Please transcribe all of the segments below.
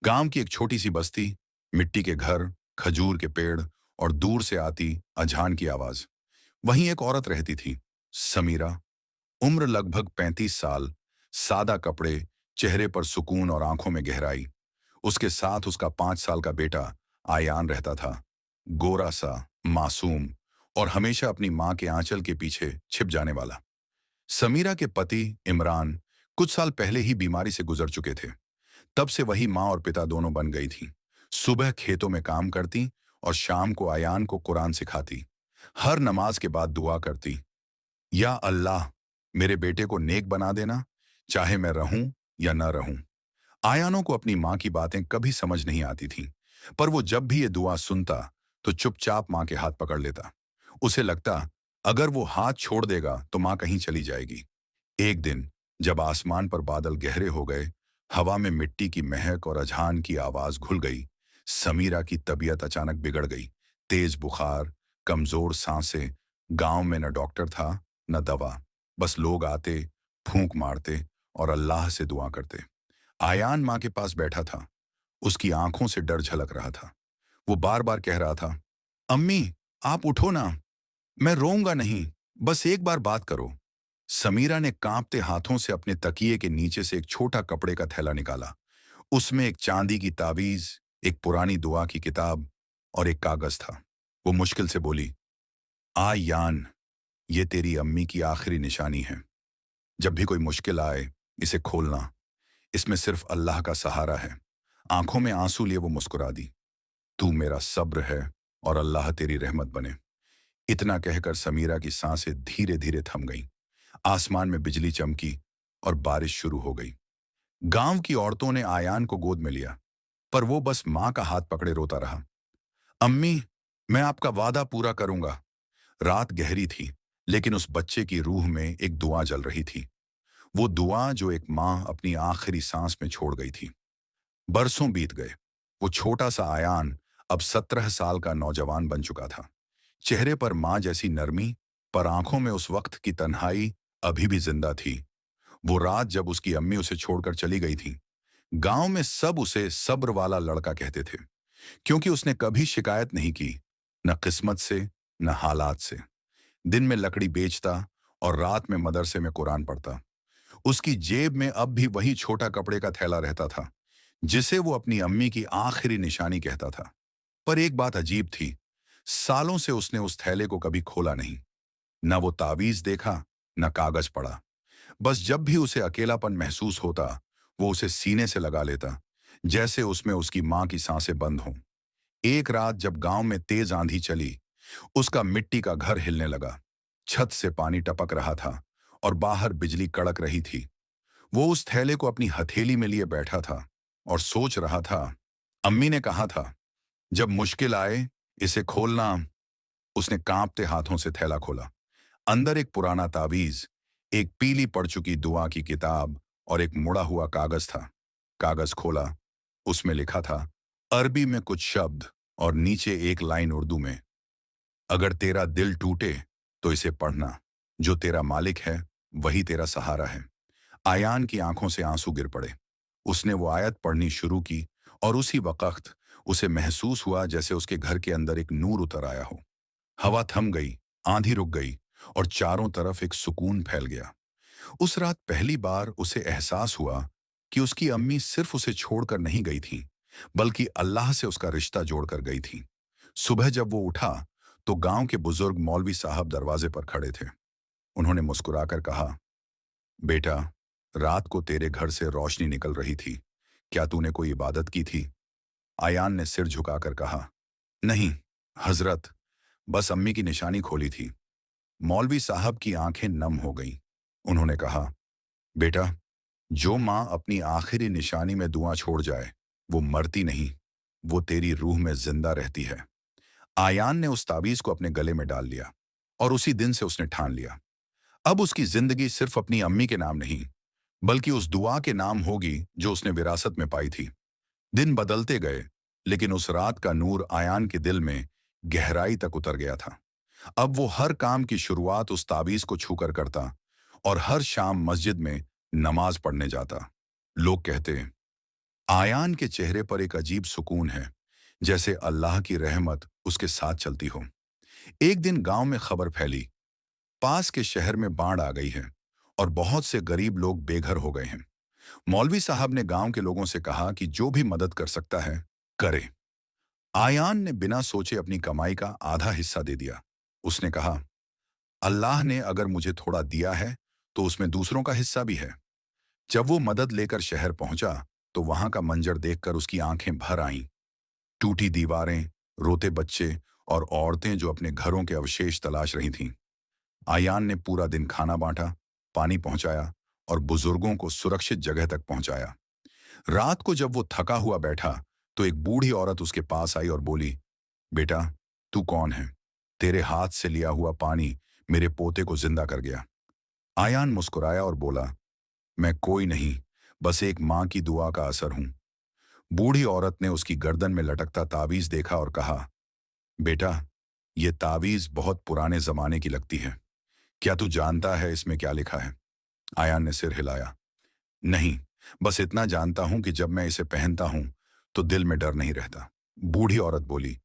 गांव की एक छोटी सी बस्ती, मिट्टी के घर, खजूर के पेड़ और दूर से आती अजान की आवाज। वहीं एक औरत रहती थी, समीरा। उम्र लगभग 35 साल, सादा कपड़े, चेहरे पर सुकून और आंखों में गहराई। उसके साथ उसका 5 साल का बेटा आयान रहता था, गोरा सा, मासूम और हमेशा अपनी मां के आंचल के पीछे छिप जाने वाला। समीरा के पति इमरान कुछ साल पहले ही बीमारी से गुजर चुके थे। तब से वही माँ और पिता दोनों बन गई थीं। सुबह खेतों में काम करती और शाम को आयान को कुरान सिखाती। हर नमाज के बाद दुआ करती, या अल्लाह, मेरे बेटे को नेक बना देना, चाहे मैं रहूं या न रहूं। आयानों को अपनी माँ की बातें कभी समझ नहीं आती थीं, पर वो जब भी ये दुआ सुनता तो चुपचाप माँ के हाथ पकड़ लेता। उसे लगता, अगर वो हाथ छोड़ देगा तो माँ कहीं चली जाएगी। एक दिन जब आसमान पर बादल गहरे हो गए, हवा में मिट्टी की महक और अजहान की आवाज घुल गई, समीरा की तबीयत अचानक बिगड़ गई। तेज बुखार, कमजोर सांसें। गांव में न डॉक्टर था, न दवा। बस लोग आते, फूंक मारते और अल्लाह से दुआ करते। आयान माँ के पास बैठा था। उसकी आंखों से डर झलक रहा था। वो बार बार कह रहा था, अम्मी, आप उठो ना, मैं रोऊंगा नहीं, बस एक बार बात करो। समीरा ने कांपते हाथों से अपने तकिए के नीचे से एक छोटा कपड़े का थैला निकाला। उसमें एक चांदी की ताबीज, एक पुरानी दुआ की किताब और एक कागज था। वो मुश्किल से बोली, आ यान, ये तेरी अम्मी की आखिरी निशानी है। जब भी कोई मुश्किल आए, इसे खोलना। इसमें सिर्फ अल्लाह का सहारा है। आंखों में आंसू लिए वो मुस्कुरा दी, तू मेरा सब्र है और अल्लाह तेरी रहमत बने। इतना कहकर समीरा की सांसें धीरे धीरे थम गईं। आसमान में बिजली चमकी और बारिश शुरू हो गई। गांव की औरतों ने आयान को गोद में लिया, पर वो बस मां का हाथ पकड़े रोता रहा। अम्मी, मैं आपका वादा पूरा करूंगा। रात गहरी थी, लेकिन उस बच्चे की रूह में एक दुआ जल रही थी। वो दुआ जो एक मां अपनी आखिरी सांस में छोड़ गई थी। बरसों बीत गए। वो छोटा सा आयान अब 17 साल का नौजवान बन चुका था। चेहरे पर मां जैसी नरमी, पर आंखों में उस वक्त की तन्हाई अभी भी जिंदा थी। वो रात जब उसकी अम्मी उसे छोड़कर चली गई थी, गांव में सब उसे सब्र वाला लड़का कहते थे, क्योंकि उसने कभी शिकायत नहीं की, न किस्मत से, न हालात से। दिन में लकड़ी बेचता और रात में मदरसे में कुरान पढ़ता। उसकी जेब में अब भी वही छोटा कपड़े का थैला रहता था, जिसे वो अपनी अम्मी की आखिरी निशानी कहता था। पर एक बात अजीब थी, सालों से उसने उस थैले को कभी खोला नहीं। न वो तावीज देखा, न कागज पढ़ा। बस जब भी उसे अकेलापन महसूस होता, वो उसे सीने से लगा लेता, जैसे उसमें उसकी मां की सांसें बंद हों। एक रात जब गांव में तेज आंधी चली, उसका मिट्टी का घर हिलने लगा। छत से पानी टपक रहा था और बाहर बिजली कड़क रही थी। वो उस थैले को अपनी हथेली में लिए बैठा था और सोच रहा था, अम्मी ने कहा था, जब मुश्किल आए, इसे खोलना। उसने कांपते हाथों से थैला खोला। अंदर एक पुराना तावीज, एक पीली पड़ चुकी दुआ की किताब और एक मुड़ा हुआ कागज था। कागज खोला, उसमें लिखा था, अरबी में कुछ शब्द और नीचे एक लाइन उर्दू में, अगर तेरा दिल टूटे तो इसे पढ़ना। जो तेरा मालिक है वही तेरा सहारा है। आयान की आंखों से आंसू गिर पड़े। उसने वो आयत पढ़नी शुरू की और उसी वक्त उसे महसूस हुआ जैसे उसके घर के अंदर एक नूर उतर आया हो। हवा थम गई, आंधी रुक गई और चारों तरफ एक सुकून फैल गया। उस रात पहली बार उसे एहसास हुआ कि उसकी अम्मी सिर्फ उसे छोड़कर नहीं गई थी, बल्कि अल्लाह से उसका रिश्ता जोड़कर गई थी। सुबह जब वो उठा, तो गांव के बुजुर्ग मौलवी साहब दरवाजे पर खड़े थे। उन्होंने मुस्कुराकर कहा, बेटा, रात को तेरे घर से रोशनी निकल रही थी, क्या तूने कोई इबादत की थी? आयान ने सिर झुकाकर कहा, नहीं हजरत, बस अम्मी की निशानी खोली थी। मौलवी साहब की आंखें नम हो गईं। उन्होंने कहा, बेटा, जो माँ अपनी आखिरी निशानी में दुआ छोड़ जाए, वो मरती नहीं, वो तेरी रूह में जिंदा रहती है। आयान ने उस ताबीज को अपने गले में डाल लिया और उसी दिन से उसने ठान लिया, अब उसकी जिंदगी सिर्फ अपनी अम्मी के नाम नहीं, बल्कि उस दुआ के नाम होगी जो उसने विरासत में पाई थी। दिन बदलते गए, लेकिन उस रात का नूर आयान के दिल में गहराई तक उतर गया था। अब वो हर काम की शुरुआत उस ताबीज को छूकर करता और हर शाम मस्जिद में नमाज पढ़ने जाता। लोग कहते, आयान के चेहरे पर एक अजीब सुकून है, जैसे अल्लाह की रहमत उसके साथ चलती हो। एक दिन गांव में खबर फैली, पास के शहर में बाढ़ आ गई है और बहुत से गरीब लोग बेघर हो गए हैं। मौलवी साहब ने गांव के लोगों से कहा कि जो भी मदद कर सकता है, करे। आयान ने बिना सोचे अपनी कमाई का आधा हिस्सा दे दिया। उसने कहा, अल्लाह ने अगर मुझे थोड़ा दिया है, तो उसमें दूसरों का हिस्सा भी है। जब वो मदद लेकर शहर पहुंचा, तो वहां का मंजर देखकर उसकी आंखें भर आईं। टूटी दीवारें, रोते बच्चे और औरतें जो अपने घरों के अवशेष तलाश रही थीं। आयान ने पूरा दिन खाना बांटा, पानी पहुंचाया और बुजुर्गों को सुरक्षित जगह तक पहुंचाया। रात को जब वो थका हुआ बैठा, तो एक बूढ़ी औरत उसके पास आई और बोली, बेटा, तू कौन है? तेरे हाथ से लिया हुआ पानी मेरे पोते को जिंदा कर गया। आयान मुस्कुराया और बोला, मैं कोई नहीं, बस एक माँ की दुआ का असर हूं। बूढ़ी औरत ने उसकी गर्दन में लटकता तावीज देखा और कहा, बेटा, ये तावीज बहुत पुराने जमाने की लगती है। क्या तू जानता है इसमें क्या लिखा है? आयान ने सिर हिलाया। नहीं, बस इतना जानता हूं कि जब मैं इसे पहनता हूं, तो दिल में डर नहीं रहता। बूढ़ी औरत बोली,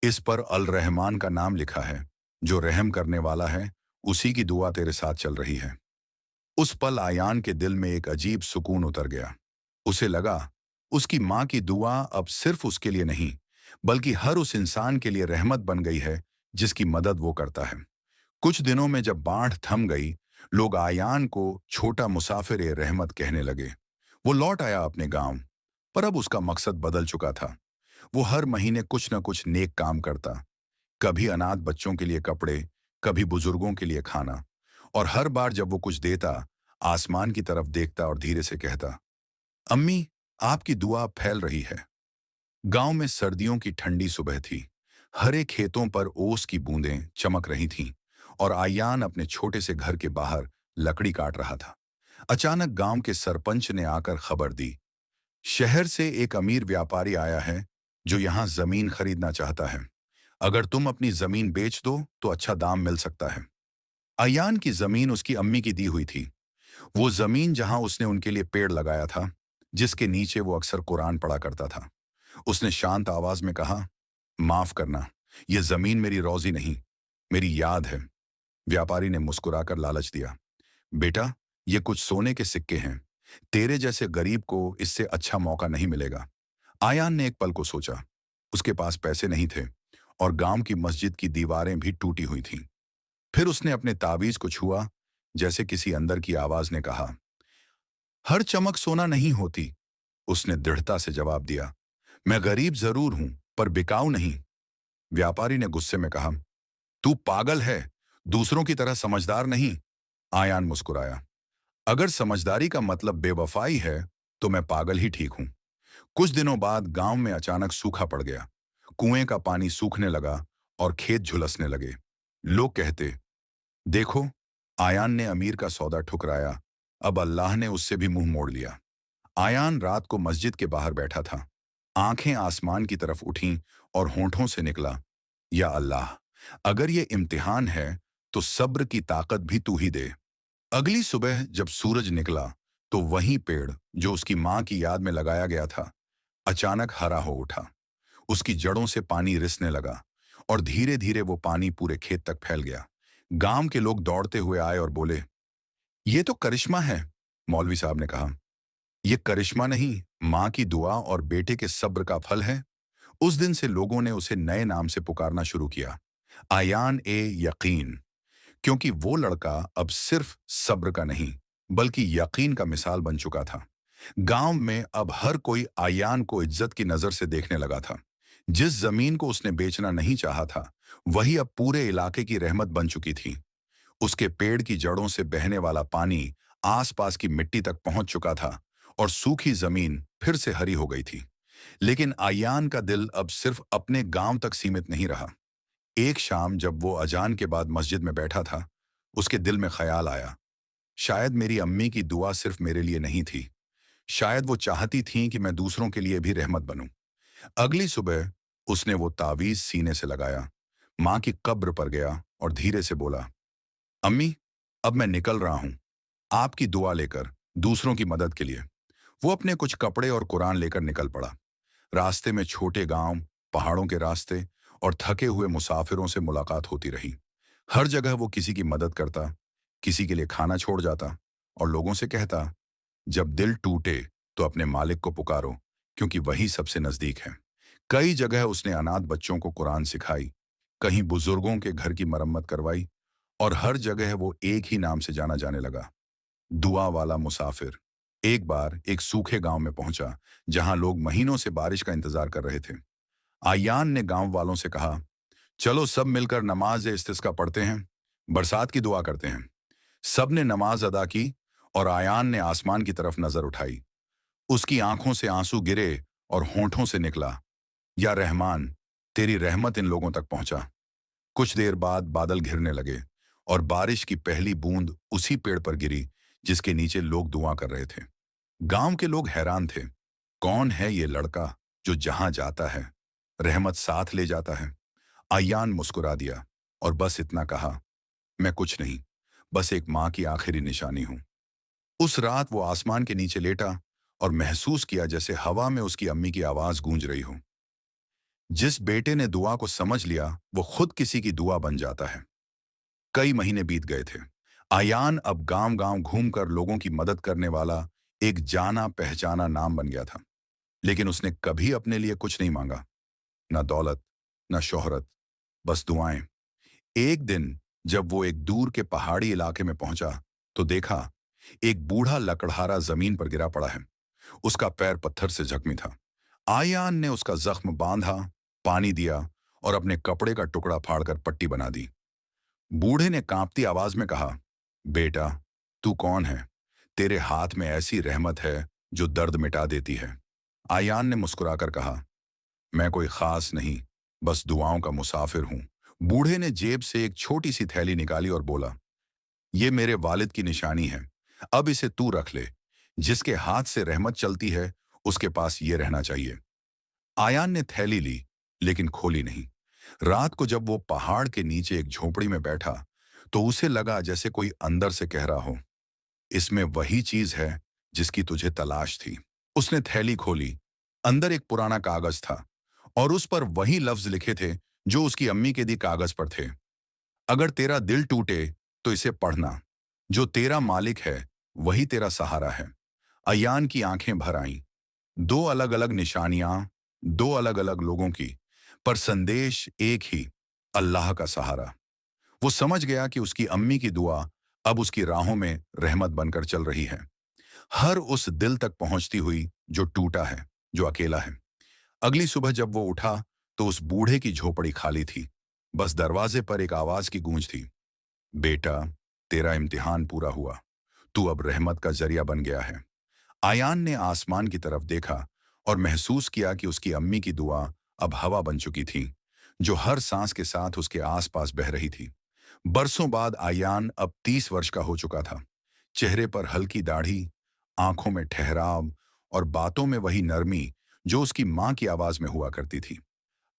इस पर अल रहमान का नाम लिखा है। जो रहम करने वाला है, उसी की दुआ तेरे साथ चल रही है। उस पल आयान के दिल में एक अजीब सुकून उतर गया। उसे लगा, उसकी माँ की दुआ अब सिर्फ उसके लिए नहीं, बल्कि हर उस इंसान के लिए रहमत बन गई है जिसकी मदद वो करता है। कुछ दिनों में जब बाढ़ थम गई, लोग आयान को छोटा मुसाफिर ए रहमत कहने लगे। वो लौट आया अपने गांव, पर अब उसका मकसद बदल चुका था। वो हर महीने कुछ न कुछ नेक काम करता, कभी अनाथ बच्चों के लिए कपड़े, कभी बुजुर्गों के लिए खाना। और हर बार जब वो कुछ देता, आसमान की तरफ देखता और धीरे से कहता, अम्मी, आपकी दुआ अब फैल रही है। गांव में सर्दियों की ठंडी सुबह थी। हरे खेतों पर ओस की बूंदें चमक रही थीं और आयान अपने छोटे से घर के बाहर लकड़ी काट रहा था। अचानक गांव के सरपंच ने आकर खबर दी, शहर से एक अमीर व्यापारी आया है जो यहां जमीन खरीदना चाहता है। अगर तुम अपनी जमीन बेच दो तो अच्छा दाम मिल सकता है। अयान की जमीन उसकी अम्मी की दी हुई थी। वो जमीन जहां उसने उनके लिए पेड़ लगाया था, जिसके नीचे वो अक्सर कुरान पढ़ा करता था। उसने शांत आवाज में कहा, माफ करना, यह जमीन मेरी रोजी नहीं, मेरी याद है। व्यापारी ने मुस्कुराकर लालच दिया, बेटा, ये कुछ सोने के सिक्के हैं। तेरे जैसे गरीब को इससे अच्छा मौका नहीं मिलेगा। आयान ने एक पल को सोचा। उसके पास पैसे नहीं थे और गांव की मस्जिद की दीवारें भी टूटी हुई थीं। फिर उसने अपने तावीज को छुआ, जैसे किसी अंदर की आवाज ने कहा, हर चमक सोना नहीं होती। उसने दृढ़ता से जवाब दिया, मैं गरीब जरूर हूं, पर बिकाऊ नहीं। व्यापारी ने गुस्से में कहा, तू पागल है, दूसरों की तरह समझदार नहीं। आयान मुस्कुराया, अगर समझदारी का मतलब बेवफाई है, तो मैं पागल ही ठीक हूं। कुछ दिनों बाद गांव में अचानक सूखा पड़ गया। कुएं का पानी सूखने लगा और खेत झुलसने लगे। लोग कहते, देखो, आयान ने अमीर का सौदा ठुकराया, अब अल्लाह ने उससे भी मुंह मोड़ लिया। आयान रात को मस्जिद के बाहर बैठा था। आंखें आसमान की तरफ उठीं और होंठों से निकला, या अल्लाह, अगर ये इम्तिहान है, तो सब्र की ताकत भी तू ही दे। अगली सुबह जब सूरज निकला, तो वही पेड़ जो उसकी मां की याद में लगाया गया था, अचानक हरा हो उठा। उसकी जड़ों से पानी रिसने लगा और धीरे धीरे वो पानी पूरे खेत तक फैल गया। गांव के लोग दौड़ते हुए आए और बोले, ये तो करिश्मा है। मौलवी साहब ने कहा, ये करिश्मा नहीं, मां की दुआ और बेटे के सब्र का फल है। उस दिन से लोगों ने उसे नए नाम से पुकारना शुरू किया, आयान ए यकीन, क्योंकि वो लड़का अब सिर्फ सब्र का नहीं, बल्कि यकीन का मिसाल बन चुका था। गांव में अब हर कोई आयान को इज्जत की नजर से देखने लगा था। जिस जमीन को उसने बेचना नहीं चाहा था, वही अब पूरे इलाके की रहमत बन चुकी थी। उसके पेड़ की जड़ों से बहने वाला पानी आसपास की मिट्टी तक पहुंच चुका था और सूखी जमीन फिर से हरी हो गई थी। लेकिन आयान का दिल अब सिर्फ अपने गांव तक सीमित नहीं रहा। एक शाम जब वो अजान के बाद मस्जिद में बैठा था, उसके दिल में ख्याल आया, शायद मेरी अम्मी की दुआ सिर्फ मेरे लिए नहीं थी। शायद वो चाहती थीं कि मैं दूसरों के लिए भी रहमत बनूं। अगली सुबह उसने वो तावीज सीने से लगाया, मां की कब्र पर गया और धीरे से बोला, अम्मी, अब मैं निकल रहा हूं, आपकी दुआ लेकर, दूसरों की मदद के लिए। वो अपने कुछ कपड़े और कुरान लेकर निकल पड़ा। रास्ते में छोटे गांव, पहाड़ों के रास्ते और थके हुए मुसाफिरों से मुलाकात होती रही। हर जगह वो किसी की मदद करता, किसी के लिए खाना छोड़ जाता और लोगों से कहता, जब दिल टूटे तो अपने मालिक को पुकारो, क्योंकि वही सबसे नजदीक है। कई जगह उसने अनाथ बच्चों को कुरान सिखाई, कहीं बुजुर्गों के घर की मरम्मत करवाई और हर जगह वो एक ही नाम से जाना जाने लगा, दुआ वाला मुसाफिर। एक बार एक सूखे गांव में पहुंचा, जहां लोग महीनों से बारिश का इंतजार कर रहे थे। आयान ने गांव वालों से कहा, चलो सब मिलकर नमाज इस्तिस्का पढ़ते हैं, बरसात की दुआ करते हैं। सब ने नमाज अदा की और आयान ने आसमान की तरफ नजर उठाई। उसकी आंखों से आंसू गिरे और होंठों से निकला, या रहमान, तेरी रहमत इन लोगों तक पहुंचा। कुछ देर बाद बादल घिरने लगे और बारिश की पहली बूंद उसी पेड़ पर गिरी जिसके नीचे लोग दुआ कर रहे थे। गांव के लोग हैरान थे, कौन है ये लड़का जो जहां जाता है रहमत साथ ले जाता है। अय्यान मुस्कुरा दिया और बस इतना कहा, मैं कुछ नहीं, बस एक माँ की आखिरी निशानी हूं। उस रात वो आसमान के नीचे लेटा और महसूस किया जैसे हवा में उसकी अम्मी की आवाज गूंज रही हो। जिस बेटे ने दुआ को समझ लिया वो खुद किसी की दुआ बन जाता है। कई महीने बीत गए थे। आयान अब गांव गांव घूमकर लोगों की मदद करने वाला एक जाना पहचाना नाम बन गया था। लेकिन उसने कभी अपने लिए कुछ नहीं मांगा, ना दौलत, ना शोहरत, बस दुआएं। एक दिन जब वो एक दूर के पहाड़ी इलाके में पहुंचा तो देखा एक बूढ़ा लकड़हारा जमीन पर गिरा पड़ा है। उसका पैर पत्थर से जख्मी था। आयान ने उसका जख्म बांधा, पानी दिया और अपने कपड़े का टुकड़ा फाड़कर पट्टी बना दी। बूढ़े ने कांपती आवाज में कहा, बेटा, तू कौन है? तेरे हाथ में ऐसी रहमत है जो दर्द मिटा देती है। आयान ने मुस्कुराकर कहा, मैं कोई खास नहीं, बस दुआओं का मुसाफिर हूं। बूढ़े ने जेब से एक छोटी सी थैली निकाली और बोला, ये मेरे वालिद की निशानी है, अब इसे तू रख ले। जिसके हाथ से रहमत चलती है उसके पास ये रहना चाहिए। आयान ने थैली ली, लेकिन खोली नहीं। रात को जब वो पहाड़ के नीचे एक झोपड़ी में बैठा तो उसे लगा जैसे कोई अंदर से कह रहा हो, इसमें वही चीज है जिसकी तुझे तलाश थी। उसने थैली खोली। अंदर एक पुराना कागज था और उस पर वही लफ्ज लिखे थे जो उसकी अम्मी के दी कागज पर थे। अगर तेरा दिल टूटे तो इसे पढ़ना, जो तेरा मालिक है वही तेरा सहारा है। अयान की आंखें भर आईं। दो अलग अलग निशानियां, दो अलग अलग लोगों की, पर संदेश एक ही, अल्लाह का सहारा। वो समझ गया कि उसकी अम्मी की दुआ अब उसकी राहों में रहमत बनकर चल रही है, हर उस दिल तक पहुंचती हुई जो टूटा है, जो अकेला है। अगली सुबह जब वो उठा तो उस बूढ़े की झोपड़ी खाली थी। बस दरवाजे पर एक आवाज की गूंज थी, बेटा, तेरा इम्तिहान पूरा हुआ, तू अब रहमत का जरिया बन गया है। आयान ने आसमान की तरफ देखा और महसूस किया कि उसकी अम्मी की दुआ अब हवा बन चुकी थी, जो हर सांस के साथ उसके आसपास बह रही थी। बरसों बाद आयान अब 30 वर्ष का हो चुका था। चेहरे पर हल्की दाढ़ी, आंखों में ठहराव और बातों में वही नरमी जो उसकी मां की आवाज में हुआ करती थी।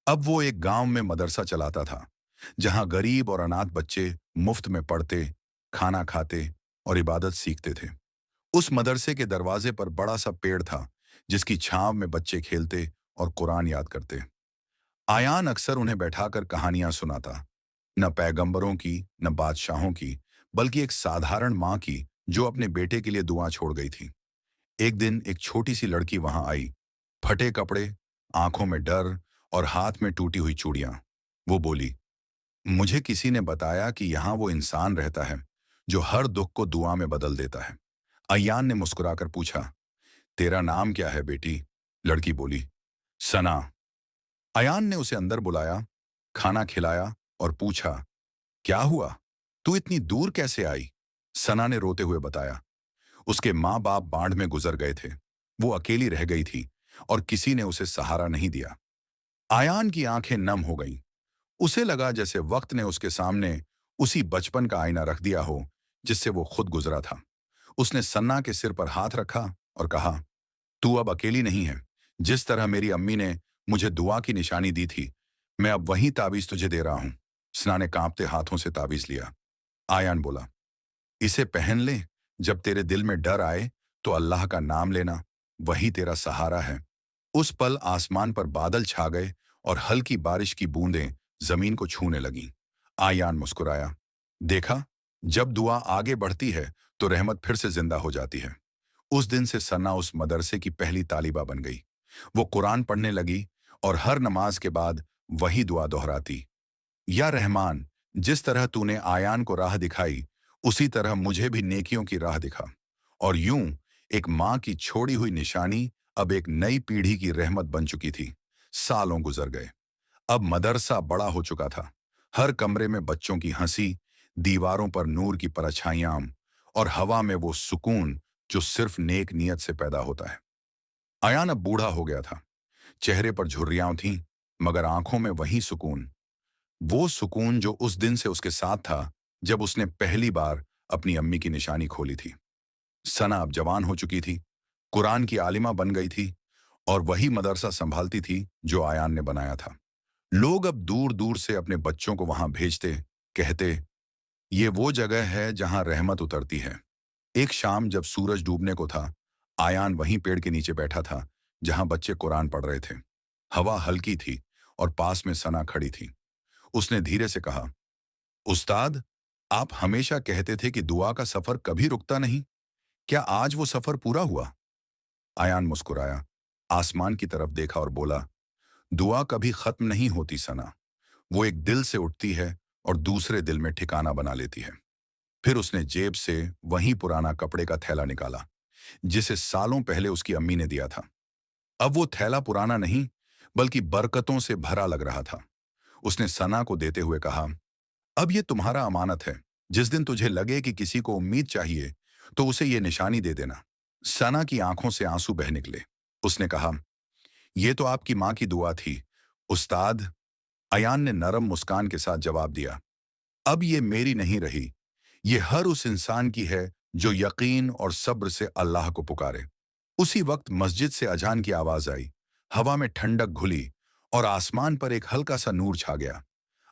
अब वो एक गांव में मदरसा चलाता था, जहां गरीब और अनाथ बच्चे मुफ्त में पढ़ते, खाना खाते और इबादत सीखते थे। उस मदरसे के दरवाजे पर बड़ा सा पेड़ था, जिसकी छांव में बच्चे खेलते और कुरान याद करते। आयान अक्सर उन्हें बैठाकर कहानियां सुनाता, न पैगंबरों की, न बादशाहों की, बल्कि एक साधारण माँ की जो अपने बेटे के लिए दुआ छोड़ गई थी। एक दिन एक छोटी सी लड़की वहां आई, फटे कपड़े, आंखों में डर और हाथ में टूटी हुई चूड़ियां। वो बोली, मुझे किसी ने बताया कि यहाँ वो इंसान रहता है जो हर दुख को दुआ में बदल देता है। अय्यान ने मुस्कुराकर पूछा, तेरा नाम क्या है बेटी? लड़की बोली, सना। अयान ने उसे अंदर बुलाया, खाना खिलाया और पूछा, क्या हुआ, तू इतनी दूर कैसे आई? सना ने रोते हुए बताया, उसके माँ बाप बाढ़ में गुजर गए थे, वो अकेली रह गई थी और किसी ने उसे सहारा नहीं दिया। आयान की आंखें नम हो गईं। उसे लगा जैसे वक्त ने उसके सामने उसी बचपन का आईना रख दिया हो जिससे वो खुद गुजरा था। उसने सन्ना के सिर पर हाथ रखा और कहा, तू अब अकेली नहीं है। जिस तरह मेरी अम्मी ने मुझे दुआ की निशानी दी थी, मैं अब वही ताबीज तुझे दे रहा हूं। सना ने कांपते हाथों से ताबीज लिया। आयान बोला, इसे पहन ले, जब तेरे दिल में डर आए तो अल्लाह का नाम लेना, वही तेरा सहारा है। उस पल आसमान पर बादल छा गए और हल्की बारिश की बूंदें जमीन को छूने लगीं। आयान मुस्कुराया। देखा, जब दुआ आगे बढ़ती है तो रहमत फिर से जिंदा हो जाती है। उस दिन से सना उस मदरसे की पहली तालिबा बन गई। वो कुरान पढ़ने लगी और हर नमाज के बाद वही दुआ दोहराती। या रहमान, जिस तरह तूने आयान को राह दिखाई, उसी तरह मुझे भी नेकियों की राह दिखा। और यूं एक माँ की छोड़ी हुई निशानी अब एक नई पीढ़ी की रहमत बन चुकी थी। सालों गुजर गए। अब मदरसा बड़ा हो चुका था। हर कमरे में बच्चों की हंसी, दीवारों पर नूर की परछाइयां और हवा में वो सुकून जो सिर्फ नेक नियत से पैदा होता है। अयान अब बूढ़ा हो गया था। चेहरे पर झुर्रियां थीं, मगर आंखों में वही सुकून। वो सुकून जो उस दिन से उसके साथ था जब उसने पहली बार अपनी अम्मी की निशानी खोली थी। सना अब जवान हो चुकी थी, कुरान की आलिमा बन गई थी और वही मदरसा संभालती थी जो आयान ने बनाया था। लोग अब दूर दूर से अपने बच्चों को वहां भेजते, कहते, ये वो जगह है जहां रहमत उतरती है। एक शाम जब सूरज डूबने को था, आयान वहीं पेड़ के नीचे बैठा था जहां बच्चे कुरान पढ़ रहे थे। हवा हल्की थी और पास में सना खड़ी थी। उसने धीरे से कहा, उस्ताद, आप हमेशा कहते थे कि दुआ का सफर कभी रुकता नहीं। क्या आज वो सफर पूरा हुआ? आयान मुस्कुराया, आसमान की तरफ देखा और बोला, दुआ कभी खत्म नहीं होती सना। वो एक दिल से उठती है और दूसरे दिल में ठिकाना बना लेती है। फिर उसने जेब से वही पुराना कपड़े का थैला निकाला जिसे सालों पहले उसकी अम्मी ने दिया था। अब वो थैला पुराना नहीं, बल्कि बरकतों से भरा लग रहा था। उसने सना को देते हुए कहा, अब ये तुम्हारा अमानत है। जिस दिन तुझे लगे कि किसी को उम्मीद चाहिए तो उसे ये निशानी दे देना। सना की आंखों से आंसू बह निकले। उसने कहा, यह तो आपकी मां की दुआ थी उस्ताद। अयान ने नरम मुस्कान के साथ जवाब दिया, अब ये मेरी नहीं रही, ये हर उस इंसान की है जो यकीन और सब्र से अल्लाह को पुकारे। उसी वक्त मस्जिद से अजान की आवाज आई। हवा में ठंडक घुली और आसमान पर एक हल्का सा नूर छा गया।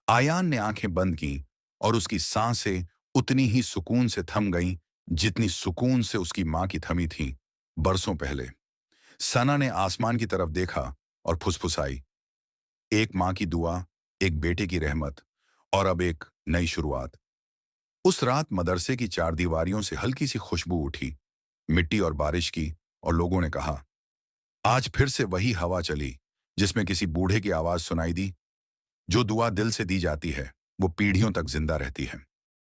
आयान ने आंखें बंद की और उसकी सांसें उतनी ही सुकून से थम गईं जितनी सुकून से उसकी मां की थमी थीं बरसों पहले। सना ने आसमान की तरफ देखा और फुसफुसाई, एक मां की दुआ, एक बेटे की रहमत और अब एक नई शुरुआत। उस रात मदरसे की चारदीवारियों से हल्की सी खुशबू उठी, मिट्टी और बारिश की, और लोगों ने कहा, आज फिर से वही हवा चली जिसमें किसी बूढ़े की आवाज सुनाई दी। जो दुआ दिल से दी जाती है वो पीढ़ियों तक जिंदा रहती है।